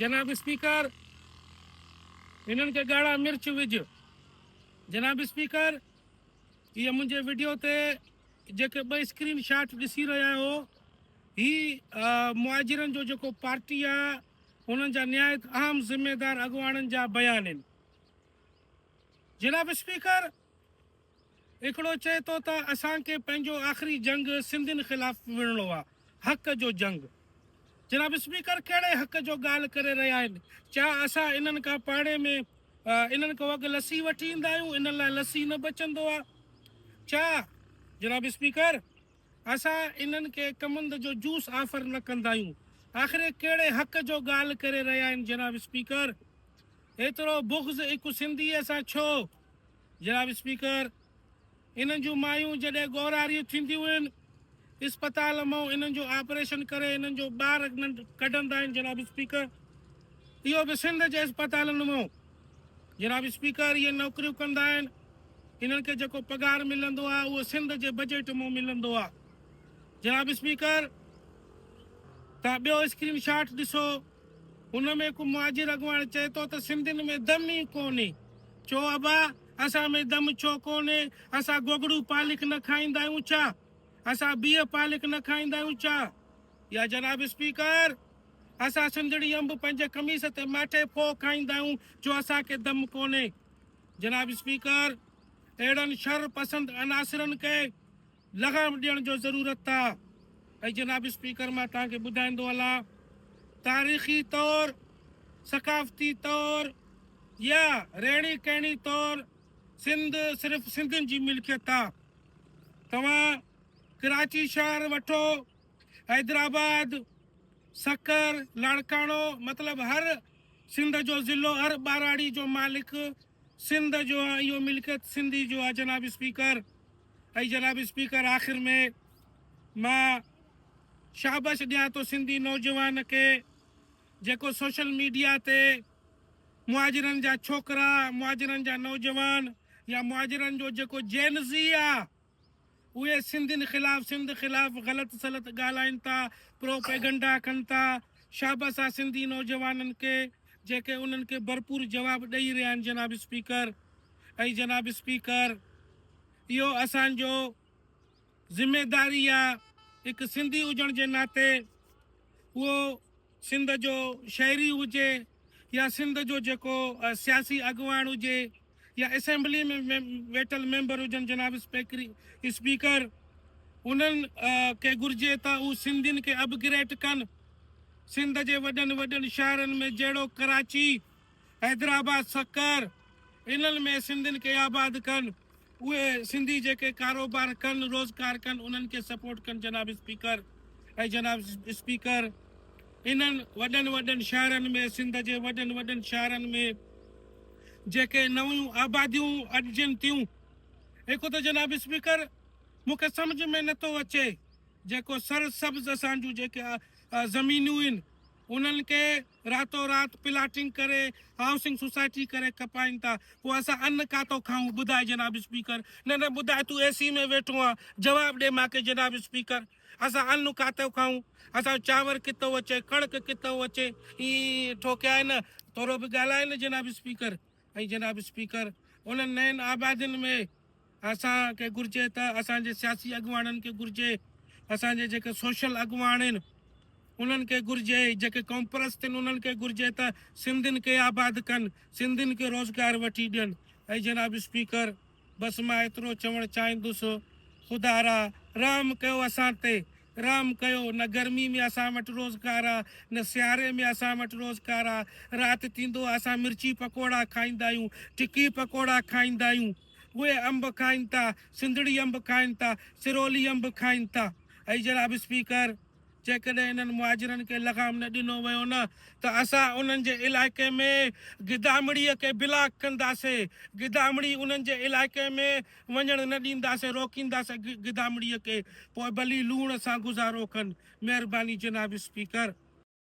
जनाब स्पीकर इन्हनि खे ॻाढ़ा मिर्च विझ। जनाब स्पीकर ये मुझे वीडियो ते जेके ॿ स्क्रीन शॉट ॾिसी रहिया हो ही मुहाजिरनि जो जेको पार्टी आहे उन्हनि जा निहायत अहम ज़िम्मेदार अॻुवाणनि जा बयान आहिनि। जनाब स्पीकर हिकिड़ो चए थो त असांखे पंहिंजो आख़िरी जंग सिंधियुनि ख़िलाफ़ विड़णो आहे, हक़ जो जंग। जनाब स्पीकर कहिड़े हक़ जो ॻाल्हि करे रहिया आहिनि? छा असां इन्हनि खां पाड़े में इन्हनि खां अॻु लस्सी वठी ईंदा आहियूं, इन्हनि लाइ लस्सी न बचंदो आहे छा? जनाब स्पीकर असां इन्हनि खे कमंद जो जूस ऑफर न कंदा आहियूं। आख़िर कहिड़े हक़ जो ॻाल्हि करे रहिया आहिनि जनाब स्पीकर? एतिरो बुग़्ज़ हिकु सिंधीअ सां छो? जनाब स्पीकर इन्हनि जूं मायूं जॾहिं ॻोरारियूं थींदियूं आहिनि इस्पताल मां इन्हनि जो ऑपरेशन करे इन्हनि जो ॿार कढंदा आहिनि जनाब स्पीकर। इहो बि सिंध जे इस्पतालनि मां। जनाब स्पीकर इहे नौकरियूं कंदा आहिनि, इन्हनि खे जेको पगार मिलंदो आहे उहो सिंध जे बजट मां मिलंदो आहे। जनाब स्पीकर तव्हां ॿियो स्क्रीन शॉट ॾिसो, हुन में हिकु मुहाजिर अॻुवाण चए थो त सिंधियुनि में दम ई कोन्हे। चो अबा असां में दम छो कोन्हे? असां गोगड़ू पालिक न खाईंदा आहियूं छा? असां बिह पालिक न खाईंदा आहियूं छा? या जनाब स्पीकर असां सिंधड़ी अंब पंहिंजे कमीस ते माठे फो खाईंदा आहियूं जो असांखे दम कोन्हे? जनाब स्पीकर अहिड़नि शर पसंद अनासिरनि खे लगाम ॾियण जो ज़रूरत आहे। ऐं जनाब स्पीकर मां तव्हांखे ॿुधाईंदो हलां, तारीख़ी तौर, सकाफ़ती तौर या रहणी कहणी तौर सिंध सिर्फ़ु सिंधियुनि जी मिल्कियत आहे। तव्हां कराची शहर वठो, हैदराबाद, सकर, लाड़काणो, मतिलबु हर सिंध जो ज़िलो, हर ॿाराड़ी जो मालिक सिंध जो आहे। इहो मिल्कियत सिंधी जो आहे जनाब स्पीकर। ऐं जनाब स्पीकर आख़िर में मां शाबाश ॾियां थो सिंधी नौजवान खे जेको सोशल मीडिया ते मुहाजिरनि जा छोकिरा, मुहाजिरनि जा नौजवान या मुहाजिरनि जो जेको जेनज़ी आहे उहे सिंधियुनि ख़िलाफ़, सिंध ख़िलाफ़ ग़लति सलत ॻाल्हाइनि था, प्रोपेगंडा कनि था। शाबाश आहे सिंधी नौजवाननि खे जेके उन्हनि खे भरपूर जवाबु ॾेई रहिया आहिनि जनाब स्पीकर। ऐं जनाब स्पीकर इहो असांजो ज़िम्मेदारी आहे हिकु सिंधी हुजण जे नाते, उहो सिंध जो शहरी हुजे या सिंध जो जेको सियासी अॻुवान हुजे या असेंबली में वेठल मेंबर हुजनि जनाब स्पीकर उन्हनि खे घुरिजे त उहे सिंधियुनि खे अपग्रेड कनि। सिंध जे वॾनि वॾनि शहरनि में जहिड़ो कराची, हैदराबाद, सकर इन्हनि में सिंधियुनि खे आबाद कनि। उहे सिंधी जेके कारोबार कनि, रोज़गार कनि, उन्हनि खे सपोर्ट कनि जनाब स्पीकर। ऐं जनाब स्पीकर इन्हनि वॾनि वॾनि शहरनि में, सिंध जे वॾनि वॾनि शहरनि में जेके नवियूं आबादियूं अॼजनि थियूं, हिकु त जनाब स्पीकर मूंखे सम्झ में नथो अचे जेको सरसब्ज़ असांजूं जेके ज़मीनूं आहिनि उन्हनि खे रातो राति प्लाटिंग करे हाउसिंग सोसाइटी करे कपाइनि था। पोइ असां अन्न काथो खाऊं? ॿुधाए जनाब स्पीकर। न ॿुधाए, तूं एसी में वेठो आहे, जवाबु ॾे मूंखे जनाब स्पीकर। असां अन्न काथो खाऊं? असां चांवर किथो अचे, कणक किथो अचे? ईअं ठोकिया आहे न, थोरो बि ॻाल्हाए न जनाब स्पीकर। ऐं जनाब स्पीकर उन्हनि नयनि आबादियुनि में असांखे घुरिजे त असांजे सियासी अॻुवाननि खे घुरिजे, असांजे जेके सोशल अॻुवान आहिनि उन्हनि खे घुरिजे, जेके कॉम्प्रस्त आहिनि उन्हनि खे घुरिजे त सिंधियुनि खे आबाद कनि, सिंधियुनि खे रोज़गार वठी ॾियनि। ऐं जनाब स्पीकर बसि मां एतिरो चवणु चाहींदुसि, ख़ुदा रा रहम कयो असां ते, रहम कयो। न गर्मी में असां वटि रोज़गार आहे, न सियारे में असां वटि रोज़गार आहे। राति थींदो असां मिर्ची पकोड़ा खाईंदा आहियूं, टिकी पकोड़ा खाईंदा आहियूं। उहे अंब खाइनि था, सिंधड़ी अंब खाइनि था, सिरोली अंब खाइनि था। ऐं जनाब स्पीकर जेकॾहिं इन्हनि मुहाजिरनि खे लगाम न ॾिनो वियो न त असां उन्हनि जे इलाइक़े में गिदामड़ीअ खे ब्लॉक कंदासीं। गिदामड़ी उन्हनि जे इलाइक़े में वञणु न ॾींदासीं, रोकींदासीं गिदामड़ीअ खे। पोइ भली लूण सां गुज़ारो कनि। महिरबानी जनाब स्पीकर।